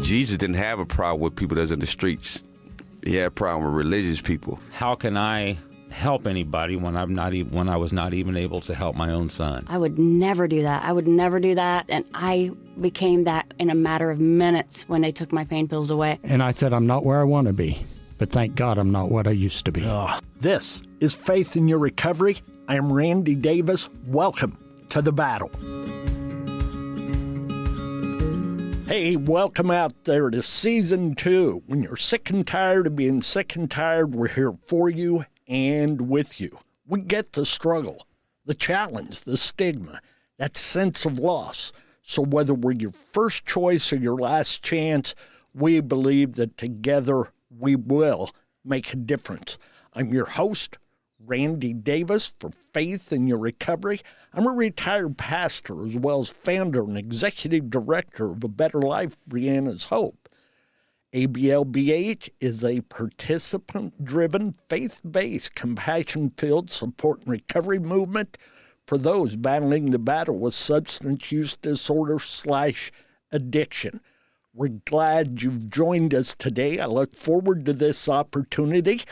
Jesus didn't have a problem with people that's in the streets. He had a problem with religious people. How can I help anybody when I was not even able to help my own son? I would never do that. And I became that in a matter of minutes when they took my pain pills away. And I said, I'm not where I want to be, but thank God I'm not what I used to be. This is Faith in Your Recovery. I am Randy Davis. Welcome to the battle. Hey, welcome out there to Season 2. When you're sick and tired of being sick and tired, we're here for you and with you. We get the struggle, the challenge, the stigma, that sense of loss. So whether we're your first choice or your last chance, we believe that together we will make a difference. I'm your host, Randy Davis, for Faith in Your Recovery. I'm a retired pastor as well as founder and executive director of A Better Life, Brianna's Hope. ABLBH is a participant-driven, faith-based, compassion-filled support and recovery movement for those battling the battle with substance use disorder/addiction. We're glad you've joined us today. I look forward to this opportunity.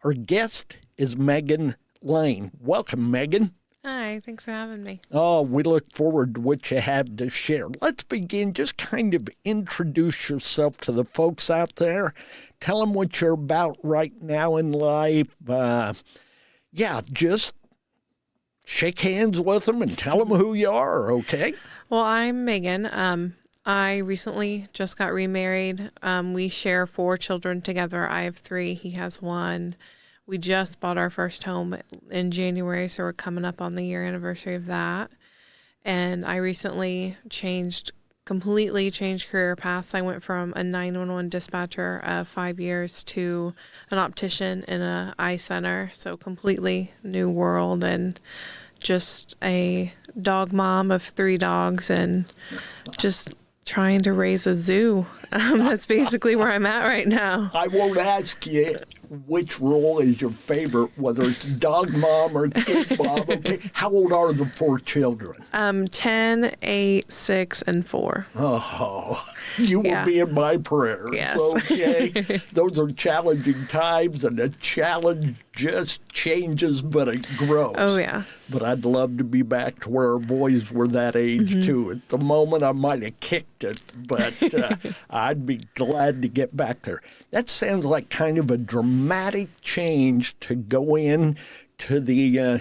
Our guest is Megan Lane. Welcome, Megan. Hi, thanks for having me. Oh, we look forward to what you have to share. Let's begin. Just kind of introduce yourself to the folks out there. Tell them what you're about right now in life. Just shake hands with them and tell them who you are, okay? Well, I'm Megan. I recently just got remarried. We share 4 children together. I have 3. He has 1. We just bought our first home in January, so we're coming up on the year anniversary of that. And I recently completely changed career paths. I went from a 911 dispatcher of 5 years to an optician in an eye center. So completely new world, and just a dog mom of 3 dogs and just trying to raise a zoo. That's basically where I'm at right now. I won't ask you which role is your favorite, whether it's dog mom or kid mom. Okay. How old are the 4 children? 10, 8, 6, and 4. Oh, you will be in my prayers. Yes. Okay. Those are challenging times, and the challenge just changes, but it grows. Oh, yeah. But I'd love to be back to where our boys were that age, too. At the moment, I might have kicked it, but I'd be glad to get back there. That sounds like kind of a dramatic change to go in to the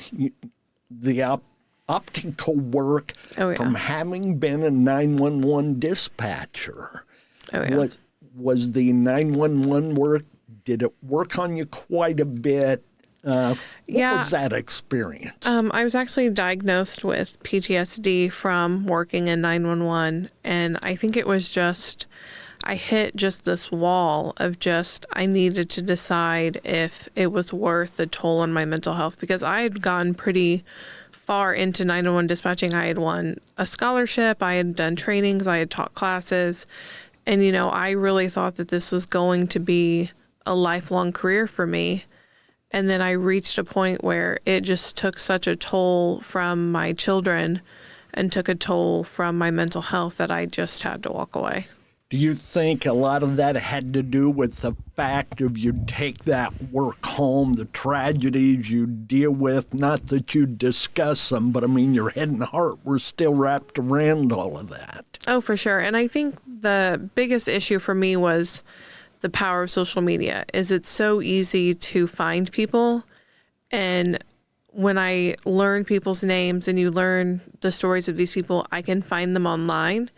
optical work from having been a 911 dispatcher. Oh, yeah. Was the 911 work, did it work on you quite a bit? What was that experience? I was actually diagnosed with PTSD from working in 911, and I think it was I hit just this wall of I needed to decide if it was worth the toll on my mental health, because I had gone pretty far into 911 dispatching. I had won a scholarship, I had done trainings, I had taught classes, and I really thought that this was going to be a lifelong career for me. And then I reached a point where it just took such a toll from my children and took a toll from my mental health that I just had to walk away. Do you think a lot of that had to do with the fact of you take that work home, the tragedies you deal with, not that you discuss them, but I mean your head and heart were still wrapped around all of that? Oh, for sure. And I think the biggest issue for me was the power of social media. It's so easy to find people, and when I learn people's names and you learn the stories of these people, I can find them online,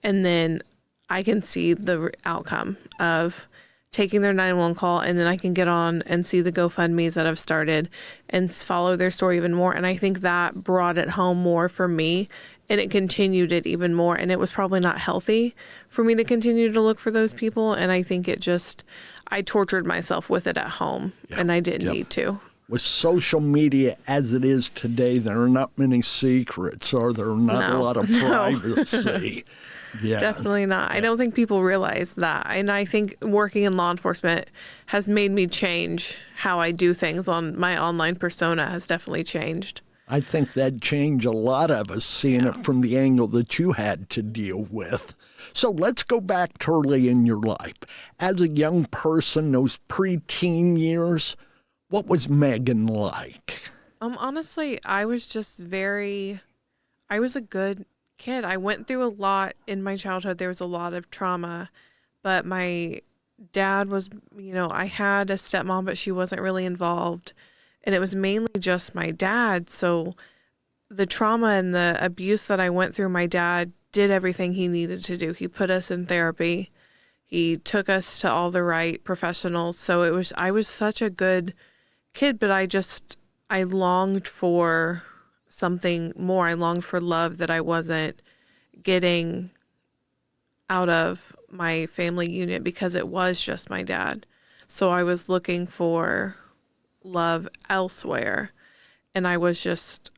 and then I can see the outcome of taking their 911 call, and then I can get on and see the GoFundMes that I've started and follow their story even more. And I think that brought it home more for me, and it continued it even more. And it was probably not healthy for me to continue to look for those people. And I think I tortured myself with it at home, and I didn't need to. With social media as it is today, there are not many secrets, or there are not a lot of privacy. Yeah. Definitely not. I don't think people realize that. And I think working in law enforcement has made me change how I do things. On my online persona has definitely changed. I think that'd change a lot of us seeing it from the angle that you had to deal with. So let's go back to early in your life. As a young person, those preteen years, what was Megan like? Honestly, I was a good kid. I went through a lot in my childhood. There was a lot of trauma, but my dad was, I had a stepmom, but she wasn't really involved. And it was mainly just my dad. So the trauma and the abuse that I went through, my dad did everything he needed to do. He put us in therapy. He took us to all the right professionals. So I was such a good kid, but I longed for something more. I longed for love that I wasn't getting out of my family unit because it was just my dad. So I was looking for love elsewhere. And I was just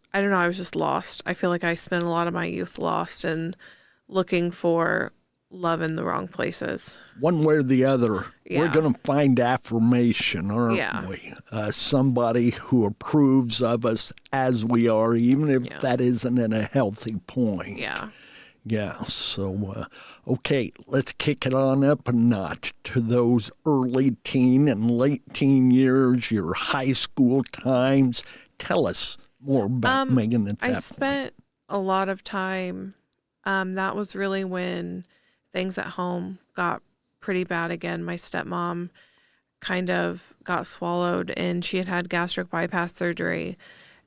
lost. I feel like I spent a lot of my youth lost and looking for love in the wrong places. One way or the other, Yeah. we're going to find affirmation, aren't we? Somebody who approves of us as we are, even if that isn't in a healthy point. Yeah. Yeah, so, okay, let's kick it on up a notch to those early teen and late teen years, your high school times. Tell us more about Megan at that point. I spent a lot of time, that was really when things at home got pretty bad again. My stepmom kind of got swallowed, and she had gastric bypass surgery,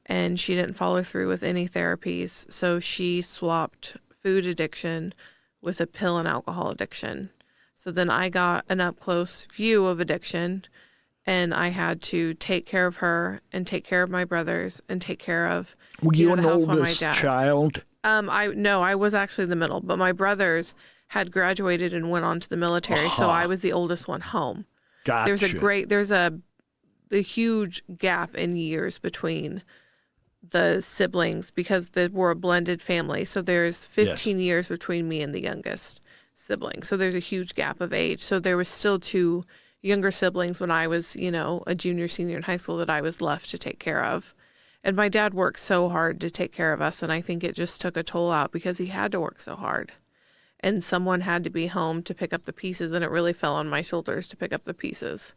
and she didn't follow through with any therapies. So she swapped food addiction with a pill and alcohol addiction. So then I got an up close view of addiction, and I had to take care of her and take care of my brothers and take care of Were you an the house while my oldest dad. child? I was actually the middle, but my brothers had graduated and went on to the military, so I was the oldest one home. Gotcha. There's a huge gap in years between the siblings because we're a blended family. So there's 15 years between me and the youngest sibling. So there's a huge gap of age. So there was still two younger siblings when I was, a junior, senior in high school that I was left to take care of. And my dad worked so hard to take care of us. And I think it just took a toll out because he had to work so hard. And someone had to be home to pick up the pieces. And it really fell on my shoulders to pick up the pieces.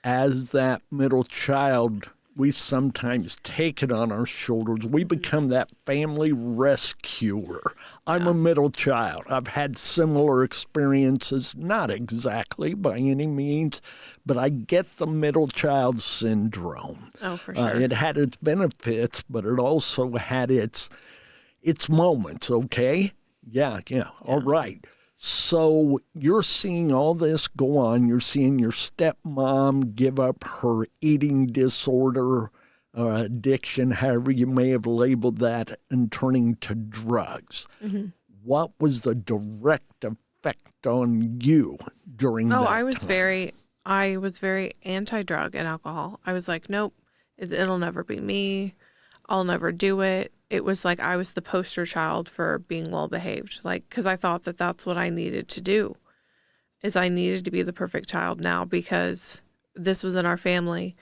As that middle child, we sometimes take it on our shoulders. We become that family rescuer. I'm a middle child. I've had similar experiences, not exactly by any means, but I get the middle child syndrome. Oh, for sure. It had its benefits, but it also had its moments, okay? Yeah. All right. So you're seeing all this go on. You're seeing your stepmom give up her eating disorder, addiction, however you may have labeled that, and turning to drugs. Mm-hmm. What was the direct effect on you during that I was time? very anti-drug and alcohol. I was like, nope, it'll never be me. I'll never do it. It was like I was the poster child for being well-behaved, because I thought that that's what I needed to do, is I needed to be the perfect child now because this was in our family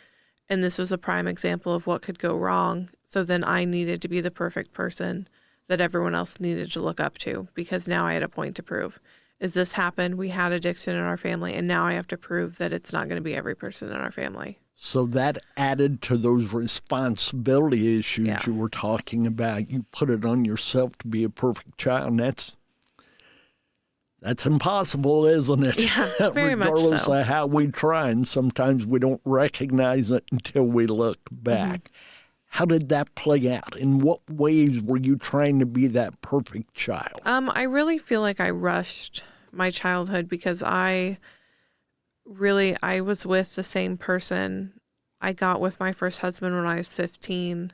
and this was a prime example of what could go wrong. So then I needed to be the perfect person that everyone else needed to look up to because now I had a point to prove. Is this happened? We had addiction in our family, and now I have to prove that it's not going to be every person in our family. So that added to those responsibility issues you were talking about. You put it on yourself to be a perfect child, and that's impossible, isn't it? Yeah, very much so. Regardless of how we try, and sometimes we don't recognize it until we look back. Mm-hmm. How did that play out? In what ways were you trying to be that perfect child? I really feel like I rushed my childhood because I was with the same person. I got with my first husband when I was 15,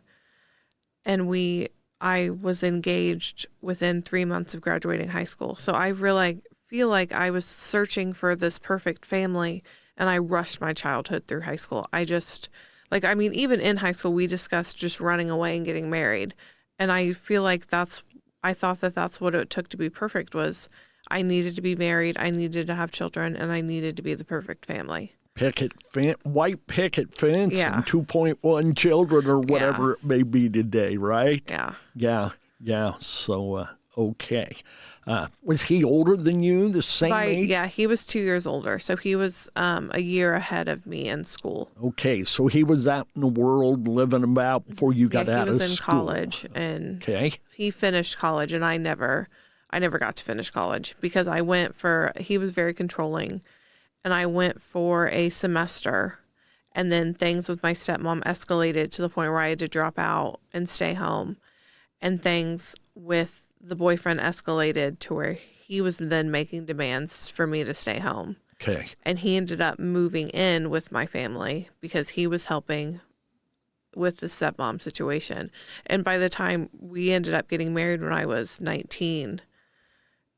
and I was engaged within 3 months of graduating high school. So I really feel like I was searching for this perfect family, and I rushed my childhood through high school. Even in high school, we discussed just running away and getting married. And I feel like I thought that that's what it took to be perfect was I needed to be married, I needed to have children, and I needed to be the perfect family. white picket fence Yeah. and 2.1 children or whatever it may be today, right? Yeah. So, okay. Was he older than you, the same age? Yeah, he was 2 years older. So he was a year ahead of me in school. Okay, so he was out in the world living about before you got out of school. He was in college, and he finished college, and I never got to finish college because he was very controlling, and I went for a semester, and then things with my stepmom escalated to the point where I had to drop out and stay home, and things with the boyfriend escalated to where he was then making demands for me to stay home. Okay. And he ended up moving in with my family because he was helping with the stepmom situation. And by the time we ended up getting married when I was 19,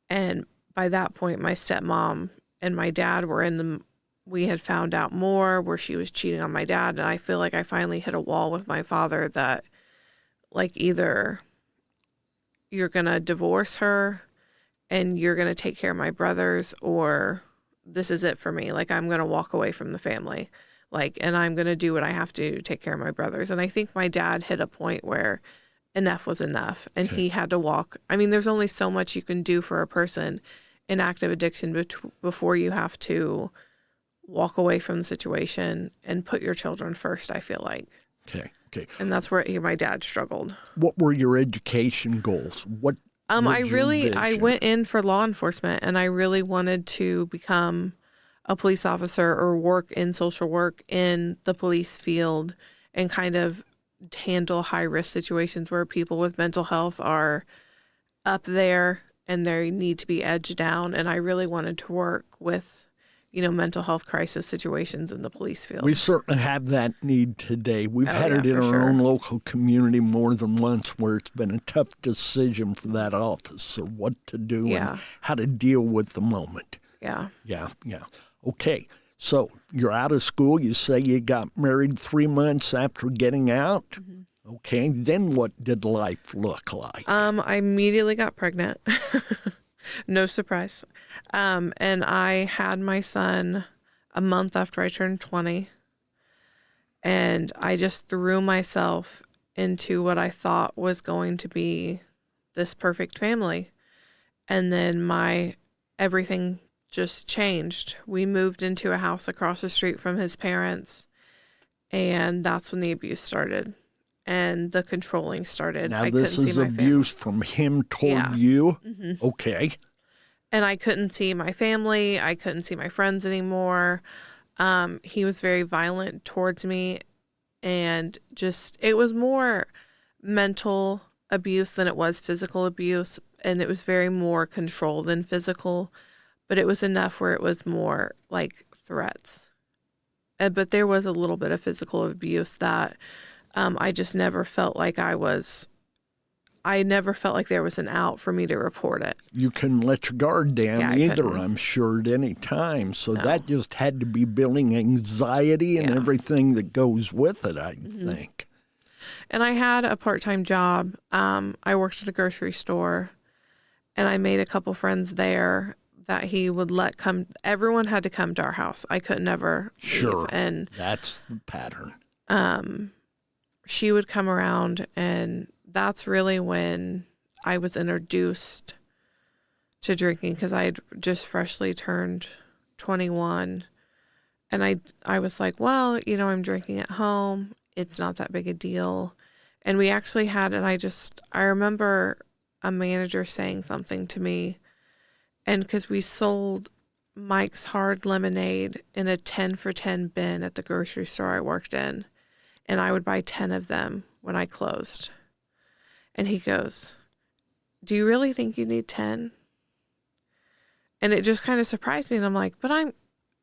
and by that point, my stepmom and my dad we had found out more where she was cheating on my dad. And I feel like I finally hit a wall with my father that, like, either you're going to divorce her and you're going to take care of my brothers, or this is it for me. Like, I'm going to walk away from the family, and I'm going to do what I have to take care of my brothers. And I think my dad hit a point where enough was enough, and he had to walk. I mean, there's only so much you can do for a person in active addiction before you have to walk away from the situation and put your children first, I feel like. Okay. And that's where my dad struggled. What were your education goals? I went in for law enforcement, and I really wanted to become a police officer or work in social work in the police field and kind of handle high risk situations where people with mental health are up there and they need to be edged down. And I really wanted to work with, mental health crisis situations in the police field. We certainly have that need today. We've had it in our own local community more than once where it's been a tough decision for that officer what to do and how to deal with the moment. Yeah. Okay, so you're out of school. You say you got married 3 months after getting out. Mm-hmm. Okay, then what did life look like? I immediately got pregnant. No surprise. And I had my son a month after I turned 20. And I just threw myself into what I thought was going to be this perfect family. And then everything just changed. We moved into a house across the street from his parents. And that's when the abuse started. And the controlling started. Now, this is abuse from him toward you? Mm-hmm. Okay. And I couldn't see my family. I couldn't see my friends anymore. He was very violent towards me. And it was more mental abuse than it was physical abuse. And it was very more controlled than physical. But it was enough where it was more like threats. But there was a little bit of physical abuse that I just never felt like I never felt like there was an out for me to report it. You couldn't let your guard down either, I'm sure, at any time. So that just had to be building anxiety and everything that goes with it, I think. And I had a part-time job. I worked at a grocery store, and I made a couple friends there that he would everyone had to come to our house. I could never leave. And that's the pattern. She would come around, and that's really when I was introduced to drinking, because I had just freshly turned 21. And I was like, well, I'm drinking at home. It's not that big a deal. And we actually had, I remember a manager saying something to me, and because we sold Mike's Hard Lemonade in a 10 for 10 bin at the grocery store I worked in. And I would buy 10 of them when I closed. And he goes, do you really think you need 10? And it just kind of surprised me. And I'm like,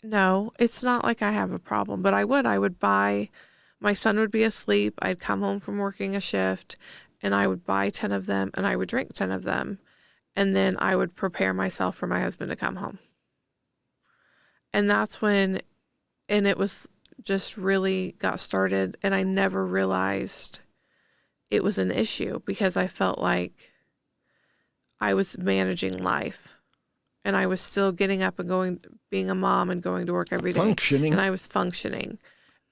no, it's not like I have a problem. But I would buy, my son would be asleep. I'd come home from working a shift, and I would buy 10 of them, and I would drink 10 of them. And then I would prepare myself for my husband to come home. And that's when, and it was just really got started, and I never realized it was an issue because I felt like I was managing life and I was still getting up and being a mom and going to work every day. Functioning. And I was functioning.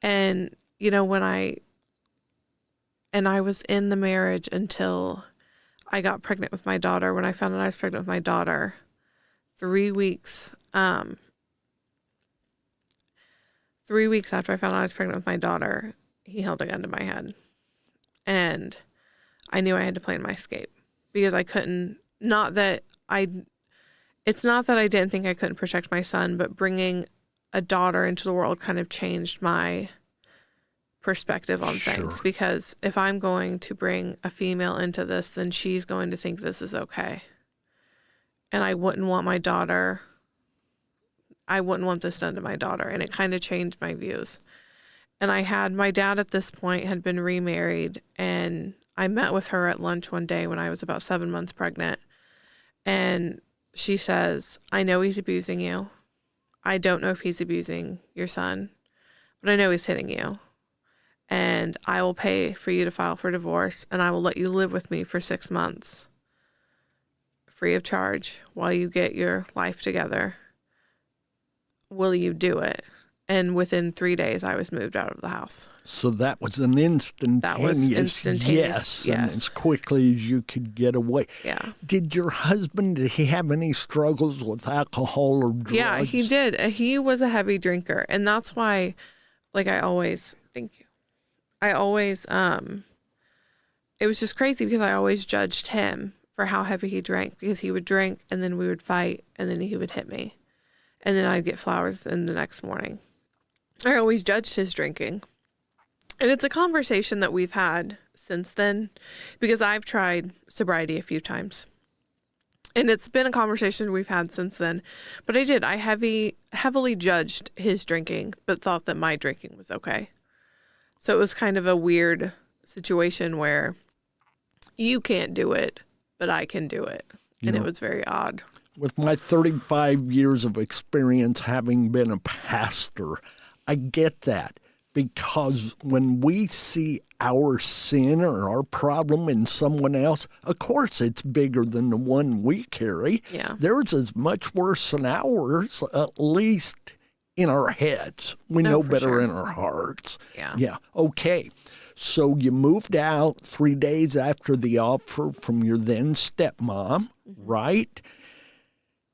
And, when I was in the marriage until I got pregnant with my daughter. When I found out I was pregnant with my daughter, 3 weeks, 3 weeks after I found out I was pregnant with my daughter, he held a gun to my head. And I knew I had to plan my escape because I couldn't, it's not that I didn't think I couldn't protect my son, but bringing a daughter into the world kind of changed my perspective on things. Because if I'm going to bring a female into this, then she's going to think this is okay. And I wouldn't want this done to my daughter. And it kind of changed my views. And my dad at this point had been remarried, and I met with her at lunch one day when I was about 7 months pregnant. And she says, I know he's abusing you. I don't know if he's abusing your son, but I know he's hitting you. And I will pay for you to file for divorce, and I will let you live with me for 6 months free of charge while you get your life together. Will you do it? And within 3 days, I was moved out of the house. So that was an instantaneous yes. And as quickly as you could get away. Yeah. Did your husband, did he have any struggles with alcohol or drugs? Yeah, he did. He was a heavy drinker. And that's why, thank you. It was just crazy because I always judged him for how heavy he drank, because he would drink and then we would fight and then he would hit me. And then I'd get flowers in the next morning. I always judged his drinking. And it's a conversation that we've had since then, because I've tried sobriety a few times. And it's been a conversation we've had since then. But I heavily judged his drinking, but thought that my drinking was okay. So it was kind of a weird situation where you can't do it, but I can do it. And it was very odd. With my 35 years of experience having been a pastor, I get that, because when we see our sin or our problem in someone else, of course it's bigger than the one we carry. Yeah. Theirs is much worse than ours, at least in our heads. We know better in our hearts. Yeah. Yeah. Okay. So you moved out 3 days after the offer from your then stepmom, right?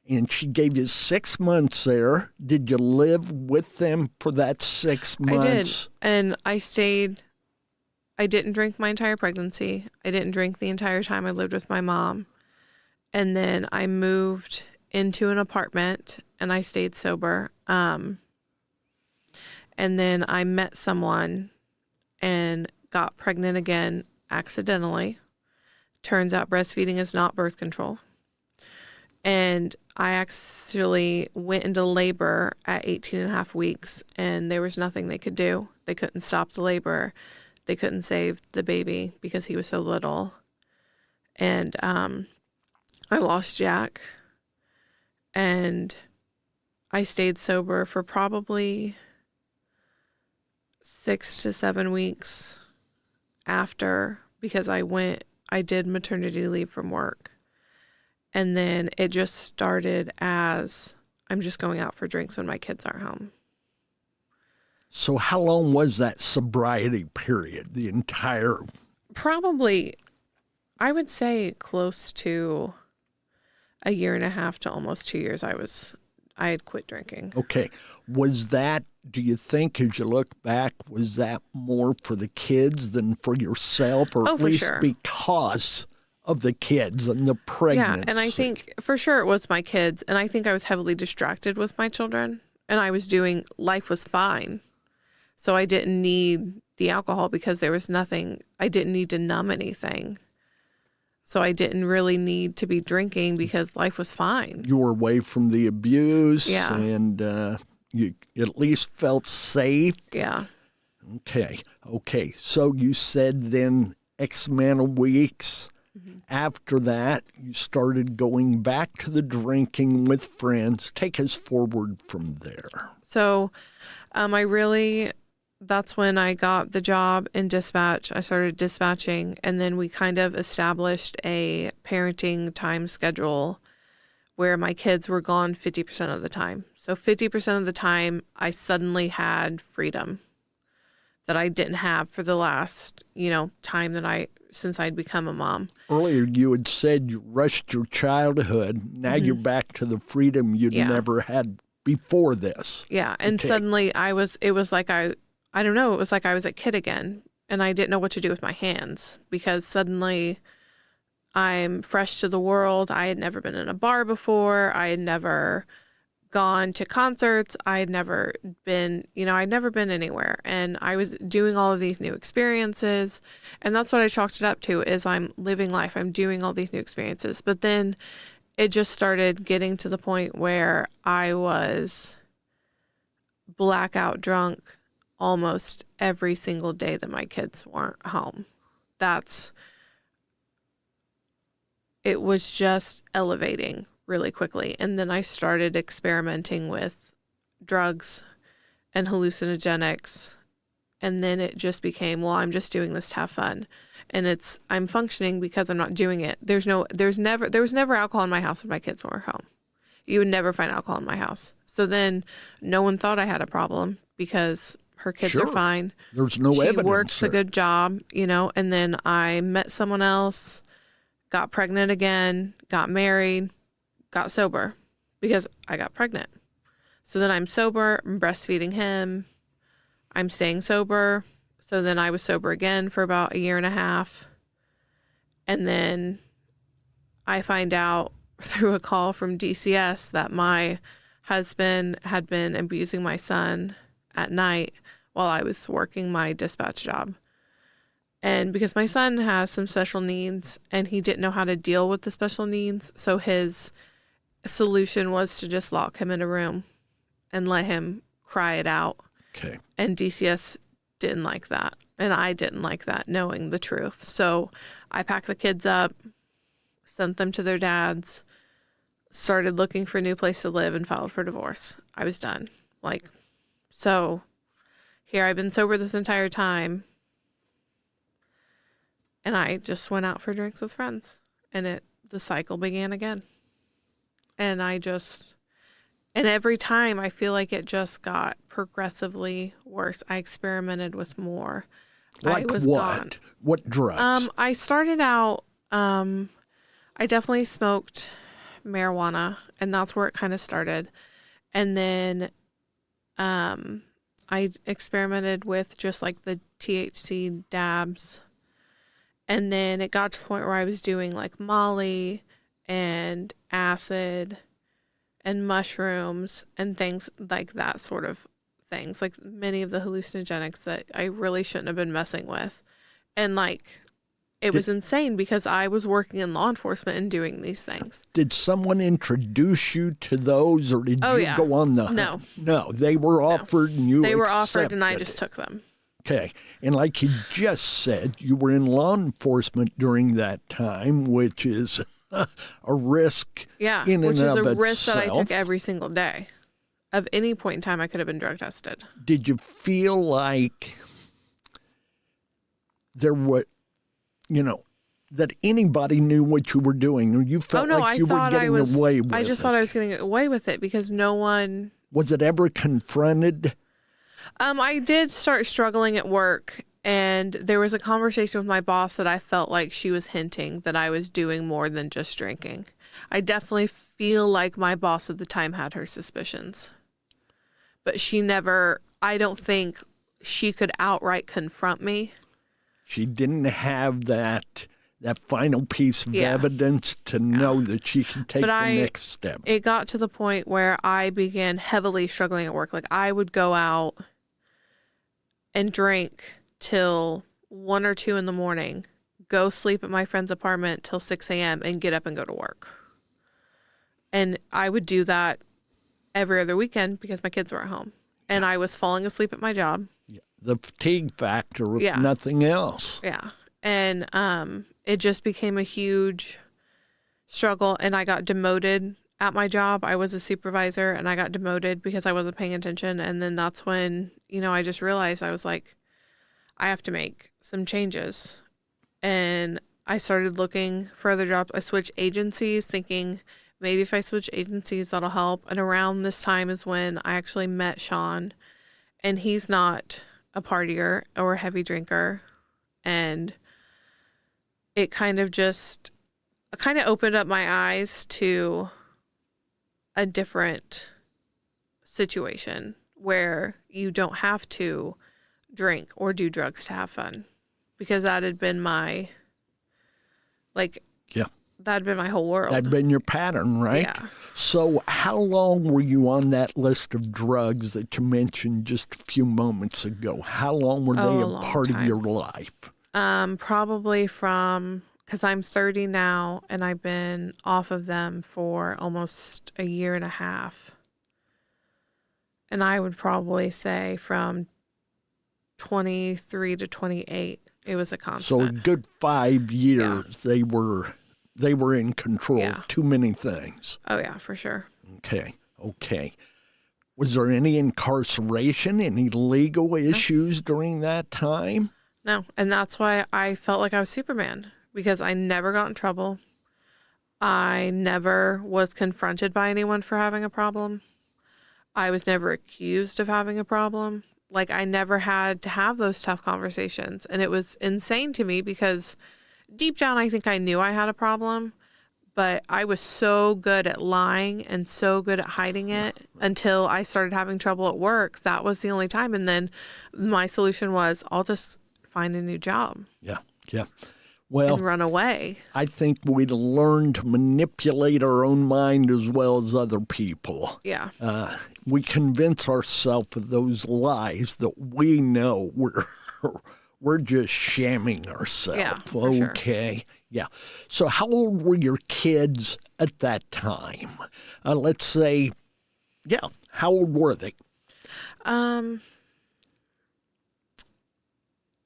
And she gave you 6 months there. Did you live with them for that 6 months? I did. And I stayed. I didn't drink my entire pregnancy. I didn't drink the entire time I lived with my mom. And then I moved into an apartment and I stayed sober. And then I met someone and got pregnant again accidentally. Turns out breastfeeding is not birth control. And I actually went into labor at 18 and a half weeks, and there was nothing they could do. They couldn't stop the labor. They couldn't save the baby because he was so little. And I lost Jack, and I stayed sober for probably 6 to 7 weeks after, because I did maternity leave from work. And then it just started as I'm just going out for drinks when my kids aren't home. So how long was that sobriety period, the entire? Probably, I would say close to a year and a half to almost 2 years I had quit drinking. Okay. Was that, do you think, as you look back, was that more for the kids than for yourself, or at least because of the kids and the pregnancy? Yeah, and I think for sure it was my kids, and I think I was heavily distracted with my children, and life was fine. So I didn't need the alcohol because there was nothing, I didn't need to numb anything. So I didn't really need to be drinking because life was fine. You were away from the abuse, yeah. And you at least felt safe. Yeah. Okay. So you said then X amount of weeks. After that, you started going back to the drinking with friends. Take us forward from there. So that's when I got the job in dispatch. I started dispatching, and then we kind of established a parenting time schedule where my kids were gone 50% of the time. So 50% of the time, I suddenly had freedom that I didn't have for the last, time since I'd become a mom. Earlier, you had said you rushed your childhood. Now you're back to the freedom you'd never had before this. Yeah. And suddenly it was like I don't know, it was like I was a kid again, and I didn't know what to do with my hands, because suddenly I'm fresh to the world. I had never been in a bar before. I had never gone to concerts. I had never been, I'd never been anywhere. And I was doing all of these new experiences. And that's what I chalked it up to, is I'm living life. I'm doing all these new experiences. But then it just started getting to the point where I was blackout drunk almost every single day that my kids weren't home. It was just elevating really quickly. And then I started experimenting with drugs and hallucinogenics. And then it just became, well, I'm just doing this to have fun. And I'm functioning because I'm not doing it. There was never alcohol in my house when my kids were home. You would never find alcohol in my house. So then no one thought I had a problem, because her kids are fine. There's no evidence. She works a good job, and then I met someone else, got pregnant again, got married, got sober because I got pregnant. So then I'm sober, I'm breastfeeding him, I'm staying sober. So then I was sober again for about a year and a half. And then I find out through a call from DCS that my husband had been abusing my son at night while I was working my dispatch job. And because my son has some special needs and he didn't know how to deal with the special needs, so his solution was to just lock him in a room and let him cry it out. Okay. And DCS didn't like that. And I didn't like that, knowing the truth. So I packed the kids up, sent them to their dads, started looking for a new place to live, and filed for divorce. I was done. So here I've been sober this entire time. And I just went out for drinks with friends, and the cycle began again. And every time I feel like it just got progressively worse. I experimented with more. Like I was what? gone. What drugs? I started out, I definitely smoked marijuana, and that's where it kind of started. And then I experimented with just like the THC dabs. And then it got to the point where I was doing like Molly and acid and mushrooms and things like that, sort of things, like many of the hallucinogenics that I really shouldn't have been messing with. And it was insane, because I was working in law enforcement and doing these things. Did someone introduce you to those, or did you go on the... No, they were offered and you They were offered accepted and I just it. took them. Okay. And like you just said, you were in law enforcement during that time, which is a risk in which and is of a risk that I itself. took every single day. Of any point in time, I could have been drug tested. Did you feel like there were, that anybody knew what you were doing, or you felt like you were getting away with it? I just thought I was getting away with it because no one... Was it ever confronted? I did start struggling at work, and there was a conversation with my boss that I felt like she was hinting that I was doing more than just drinking. I definitely feel like my boss at the time had her suspicions, but she never, I don't think she could outright confront me. She didn't have that final piece of evidence to know that she could take the next step. It got to the point where I began heavily struggling at work. Like, I would go out and drink till 1 or 2 in the morning, go sleep at my friend's apartment till 6 a.m. and get up and go to work. And I would do that every other weekend because my kids were at home. And I was falling asleep at my job. Yeah. The fatigue factor, if nothing else. Yeah. And it just became a huge struggle. And I got demoted at my job. I was a supervisor, and I got demoted because I wasn't paying attention. And then that's when, I just realized, I was like, I have to make some changes. And I started looking for other jobs. I switched agencies thinking Maybe if I switch agencies, that'll help. And around this time is when I actually met Sean, and he's not a partier or a heavy drinker. And it kind of opened up my eyes to a different situation where you don't have to drink or do drugs to have fun, because that had been my, that had been my whole world. That'd been your pattern, right? Yeah. So how long were you on that list of drugs that you mentioned just a few moments ago? How long were they a a long part of time. your life? Probably because I'm 30 now, and I've been off of them for almost a year and a half. And I would probably say from 23 to 28, it was a constant. So a good 5 years they were in control of too many things. Oh, yeah, for sure. Okay. Was there any incarceration, any legal issues during that time? No, and that's why I felt like I was Superman, because I never got in trouble. I never was confronted by anyone for having a problem. I was never accused of having a problem. Like, I never had to have those tough conversations. And it was insane to me because deep down, I think I knew I had a problem, but I was so good at lying and so good at hiding it until I started having trouble at work. That was the only time. And then my solution was, I'll just find a new job. Yeah. Well, and run away. I think we'd learn to manipulate our own mind as well as other people. Yeah. We convince ourselves of those lies that we know we're just shamming ourselves. Yeah, for sure. Okay. Yeah. So how old were your kids at that time? Let's say, how old were they?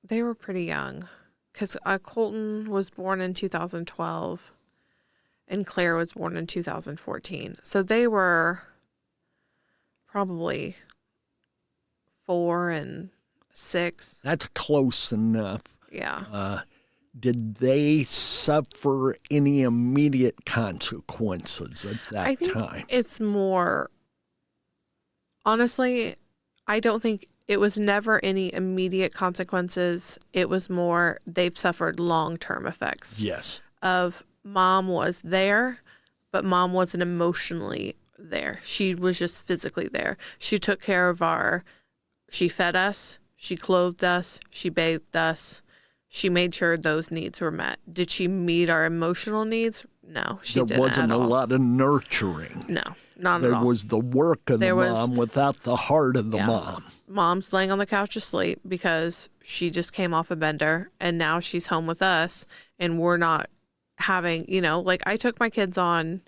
They were pretty young. Because Colton was born in 2012 and Claire was born in 2014. So they were probably 4 and 6. That's close enough. Yeah. Did they suffer any immediate consequences at that I think time? it's more, honestly, I don't think it was never any immediate consequences. It was more they've suffered long-term effects. Yes. Of mom was there, but mom wasn't emotionally there. She was just physically there. She took care of she fed us, she clothed us, she bathed us. She made sure those needs were met. Did she meet our emotional needs? No, she didn't at all. There wasn't a lot of nurturing. No, not at all. There was the work of the mom without the heart of the mom. Mom's laying on the couch asleep because she just came off a bender, and now she's home with us, and we're not having, I took my kids on,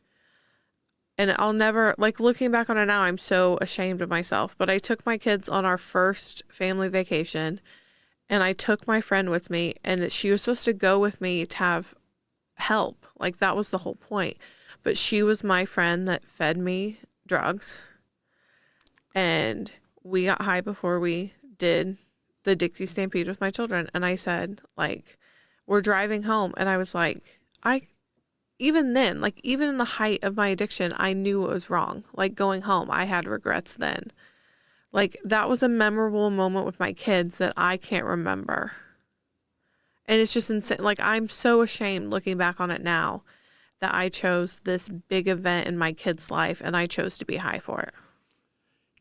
and I'll never, looking back on it now, I'm so ashamed of myself, but I took my kids on our first family vacation, and I took my friend with me, and she was supposed to go with me to have help. That was the whole point. But she was my friend that fed me drugs, and we got high before we did the Dixie Stampede with my children. And I said, we're driving home. And I was even then, even in the height of my addiction, I knew it was wrong. Going home, I had regrets then. That was a memorable moment with my kids that I can't remember. And it's just insane. I'm so ashamed looking back on it now that I chose this big event in my kid's life and I chose to be high for it.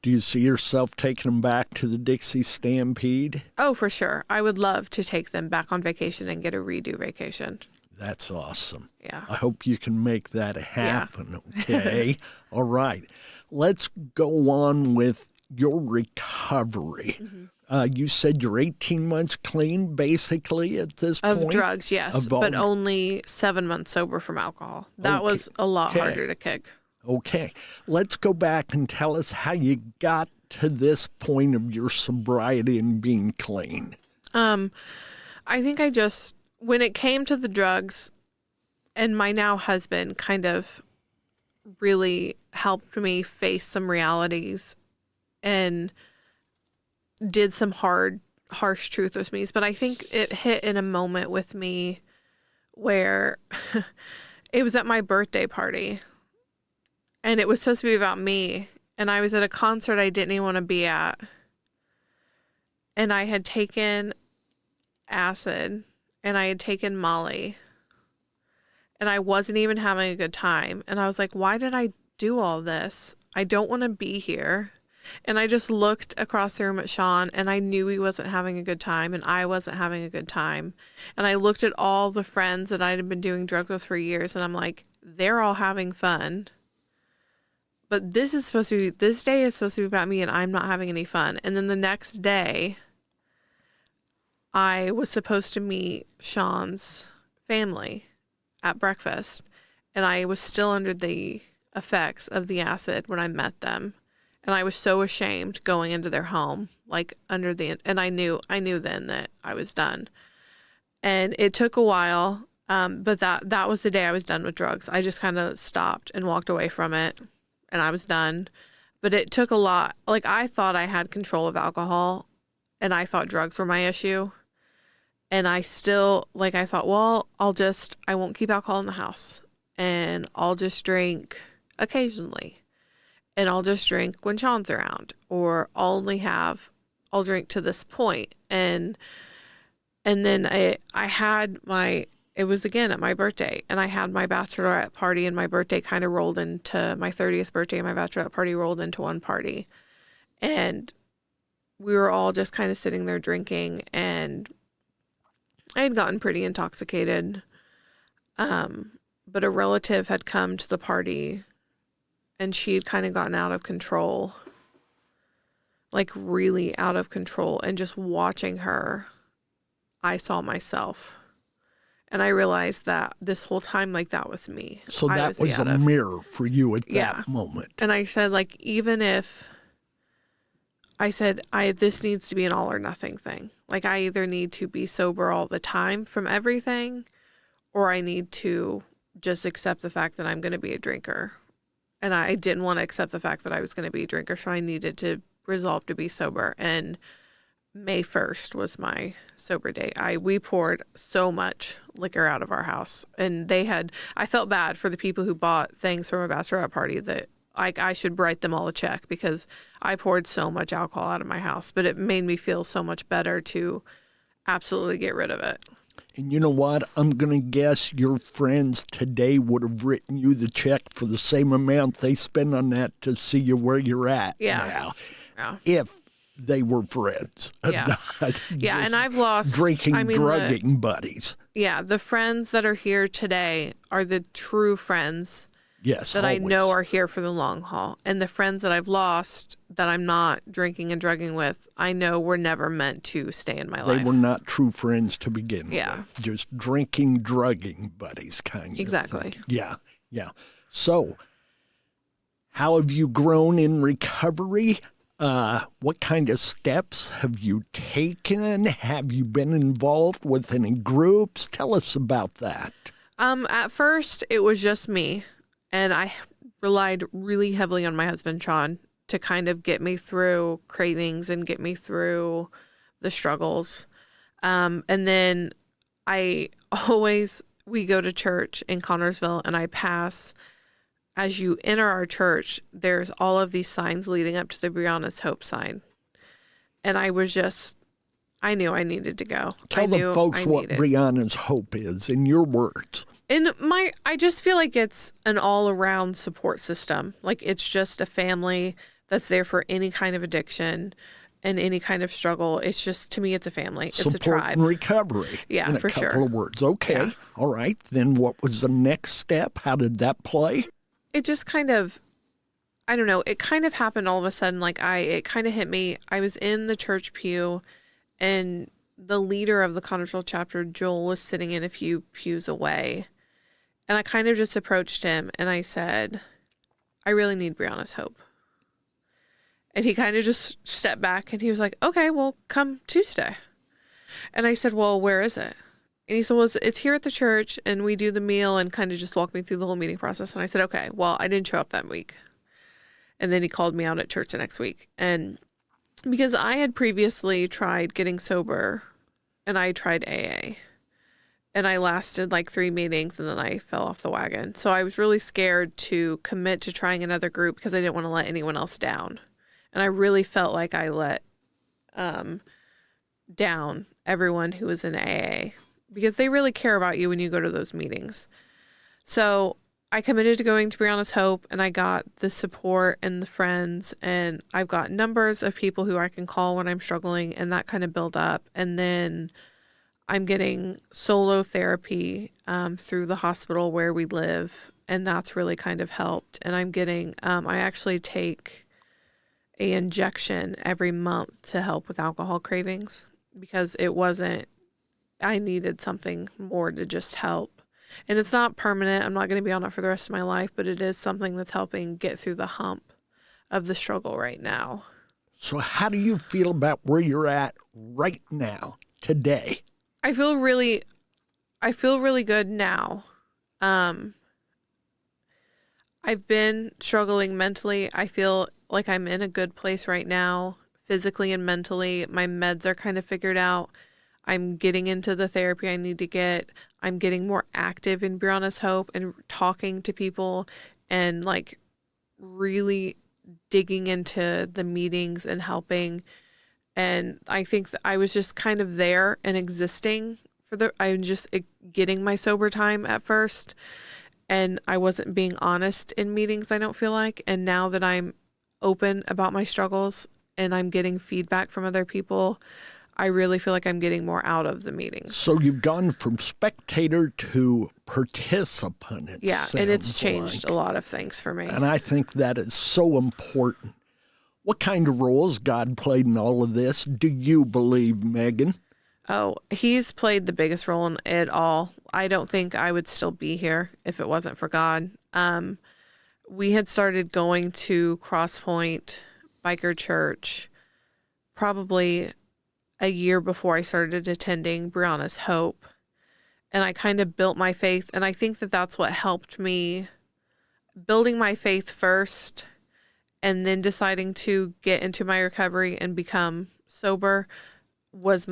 Do you see yourself taking them back to the Dixie Stampede? Oh, for sure. I would love to take them back on vacation and get a redo vacation. That's awesome. Yeah. I hope you can make that happen. Yeah. Okay. All right. Let's go on with your recovery. Mm-hmm. You said you're 18 months clean, basically, at this point? Of drugs, yes, but only 7 months sober from alcohol. That was a lot harder to kick. Okay. Let's go back and tell us how you got to this point of your sobriety and being clean. I think when it came to the drugs, and my now husband kind of really helped me face some realities and did some harsh truth with me. But I think it hit in a moment with me where it was at my birthday party, And it was supposed to be about me. And I was at a concert I didn't even want to be at. And I had taken acid and I had taken Molly. And I wasn't even having a good time. And I was like, why did I do all this? I don't want to be here. And I just looked across the room at Sean and I knew he wasn't having a good time and I wasn't having a good time. And I looked at all the friends that I had been doing drugs with for years and I'm like, they're all having fun. But this day is supposed to be about me and I'm not having any fun. And then the next day, I was supposed to meet Sean's family at breakfast. And I was still under the effects of the acid when I met them. And I was so ashamed going into their home, and I knew then that I was done. And it took a while, but that was the day I was done with drugs. I just kind of stopped and walked away from it, and I was done. But it took a lot. Like, I thought I had control of alcohol, and I thought drugs were my issue. And I still, I thought, well, I won't keep alcohol in the house, and I'll just drink occasionally. And I'll just drink when Sean's around, or I'll drink to this point. And then it was again at my birthday, and I had my bachelorette party, and my birthday kind of rolled into my 30th birthday, and my bachelorette party rolled into one party. And we were all just kind of sitting there drinking, and I had gotten pretty intoxicated. But a relative had come to the party, and she had kind of gotten out of control, like really out of control. And just watching her, I saw myself. And I realized that this whole time, that was me. So that was a mirror for you at that moment. And I said, this needs to be an all or nothing thing. I either need to be sober all the time from everything, or I need to just accept the fact that I'm going to be a drinker. And I didn't want to accept the fact that I was going to be a drinker, so I needed to resolve to be sober. And May 1st was my sober day. We poured so much liquor out of our house. And I felt bad for the people who bought things from a bachelorette party that I should write them all a check, because I poured so much alcohol out of my house. But it made me feel so much better to absolutely get rid of it. And you know what? I'm going to guess your friends today would have written you the check for the same amount they spend on that to see you where you're at now. Yeah. If they were friends. Yeah. And I've lost... drugging buddies. Yeah, the friends that are here today are the true friends that always. I know are here for the long haul. And the friends that I've lost that I'm not drinking and drugging with, I know were never meant to stay in my life. They were not true friends to begin with. Just drinking, drugging buddies kind of Exactly. thing. Yeah. So, how have you grown in recovery? What kind of steps have you taken? Have you been involved with any groups? Tell us about that. At first, it was just me. And I relied really heavily on my husband, Sean, to kind of get me through cravings and get me through the struggles. And then we go to church in Connorsville, and I pass, as you enter our church, there's all of these signs leading up to the Brianna's Hope sign. And I knew I needed to go. Tell the folks what Brianna's Hope is in your words. I just feel like it's an all-around support system. It's just a family that's there for any kind of addiction and any kind of struggle. It's just, to me, it's a family. It's support a tribe. And recovery. Yeah, for sure. In a couple of words. Okay. Yeah. All right. Then what was the next step? How did that play? It just kind of, I don't know. It kind of happened all of a sudden. It kind of hit me. I was in the church pew, and the leader of the Connorsville chapter, Joel, was sitting in a few pews away. And I kind of just approached him and I said, I really need Brianna's Hope. And he kind of just stepped back and he was like, okay, well, come Tuesday. And I said, well, where is it? And he said, well, it's here at the church, and we do the meal, and kind of just walked me through the whole meeting process. And I said, okay, well, I didn't show up that week. And then he called me out at church the next week. And because I had previously tried getting sober, and I tried AA. and I lasted like 3 meetings and then I fell off the wagon. So I was really scared to commit to trying another group because I didn't want to let anyone else down. And I really felt like I let down everyone who was in AA because they really care about you when you go to those meetings. So I committed to going to Brianna's Hope, and I got the support and the friends, and I've got numbers of people who I can call when I'm struggling, and that kind of build up. And then I'm getting solo therapy through the hospital where we live, and that's really kind of helped. And I'm getting, I actually take an injection every month to help with alcohol cravings because I needed something more to just help. And it's not permanent. I'm not going to be on it for the rest of my life, but it is something that's helping get through the hump of the struggle right now. So how do you feel about where you're at right now, today? I feel really good now. I've been struggling mentally. I feel like I'm in a good place right now, physically and mentally. My meds are kind of figured out. I'm getting into the therapy I need to get. I'm getting more active in Brianna's Hope and talking to people and like really digging into the meetings and helping. And I think that I was just kind of there and existing I'm just getting my sober time at first. And I wasn't being honest in meetings, I don't feel like. And now that I'm open about my struggles and I'm getting feedback from other people, I really feel like I'm getting more out of the meetings. So you've gone from spectator to participant. Yeah, and it's changed a lot of things for me. And I think that is so important. What kind of roles God played in all of this, do you believe, Megan? Oh, he's played the biggest role in it all. I don't think I would still be here if it wasn't for God. We had started going to Cross Point Biker Church probably a year before I started attending Brianna's Hope. And I kind of built my faith. And I think that that's what helped me, building my faith first and then deciding to get into my recovery and become sober was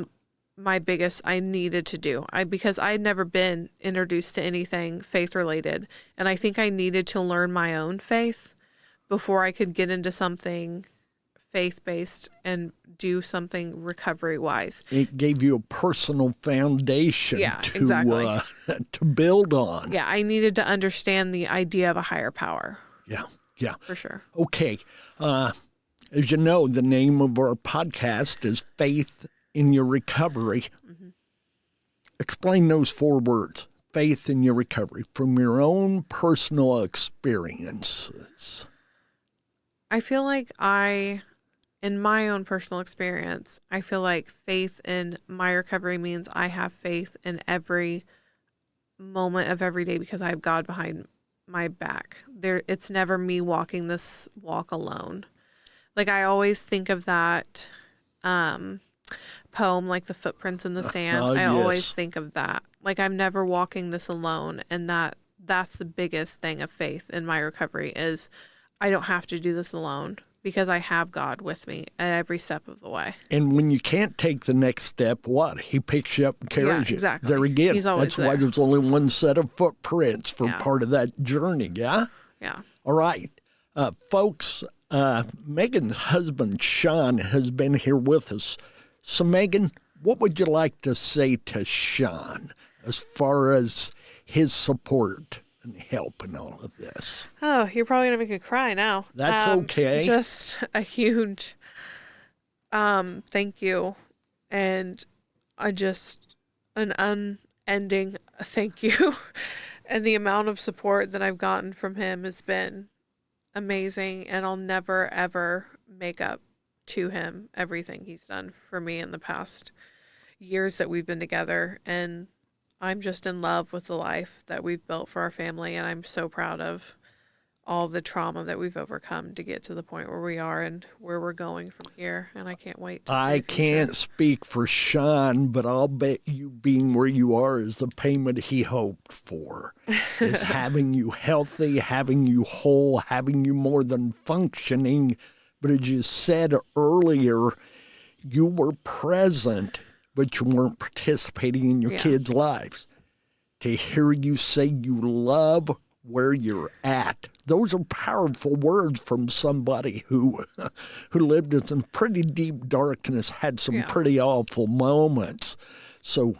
my biggest I needed to do. Because I had never been introduced to anything faith related. And I think I needed to learn my own faith before I could get into something faith-based and do something recovery-wise. It gave you a personal foundation exactly. To build on. Yeah, I needed to understand the idea of a higher power. Yeah. For sure. Okay. As you know, the name of our podcast is Faith in Your Recovery. Mm-hmm. Explain those 4 words, faith in your recovery, from your own personal experiences. I feel like in my own personal experience, I feel like faith in my recovery means I have faith in every moment of every day because I have God behind my back. It's never me walking this walk alone. Like I always think of that poem, like the footprints in the sand. I always think of that. Like I'm never walking this alone. And that's the biggest thing of faith in my recovery is I don't have to do this alone because I have God with me at every step of the way. And when you can't take the next step, what? He picks you up and carries you. Exactly. There again. He's always That's why there's only one set of footprints for part of that journey, yeah? Yeah. All right. Folks, Megan's husband, Sean, has been here with us. So, Megan, what would you like to say to Sean as far as his support and help in all of this? Oh, you're probably going to make me cry now. That's okay. Just a huge thank you. And an unending thank you. And the amount of support that I've gotten from him has been amazing. And I'll never, ever make up to him everything he's done for me in the past years that we've been together. And I'm just in love with the life that we've built for our family. And I'm so proud of all the trauma that we've overcome to get to the point where we are and where we're going from here. And I can't wait to I can't speak for Sean, but I'll bet you being where you are is the payment he hoped for. Is having you healthy, having you whole, having you more than functioning. But as you said earlier, you were present, but you weren't participating in your kids' lives. to hear you say you love where you're at. Those are powerful words from somebody who lived in some pretty deep darkness, had some pretty awful moments. So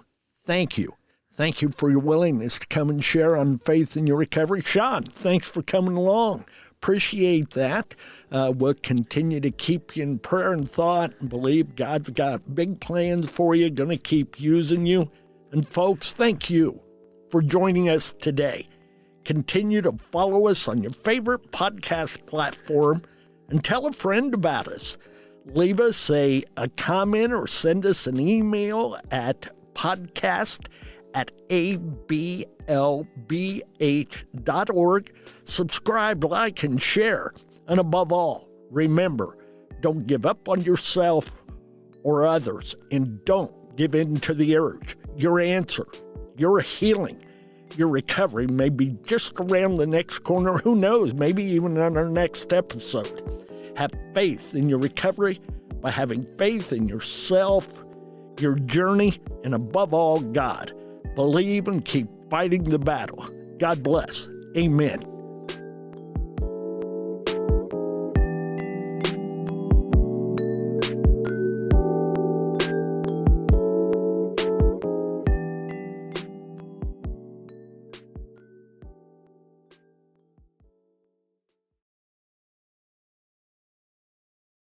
thank you. Thank you for your willingness to come and share on faith in your recovery. Sean, thanks for coming along. Appreciate that. We'll continue to keep you in prayer and thought and believe God's got big plans for you, going to keep using you. And folks, thank you for joining us today. Continue to follow us on your favorite podcast platform and tell a friend about us. Leave us a comment or send us an email at podcast@ablbh.org. Subscribe, like, and share. And above all, remember, don't give up on yourself or others, and don't give in to the urge. Your answer, your healing, your recovery may be just around the next corner. Who knows? Maybe even on our next episode. Have faith in your recovery by having faith in yourself, your journey, and above all, God. Believe and keep fighting the battle. God bless. Amen.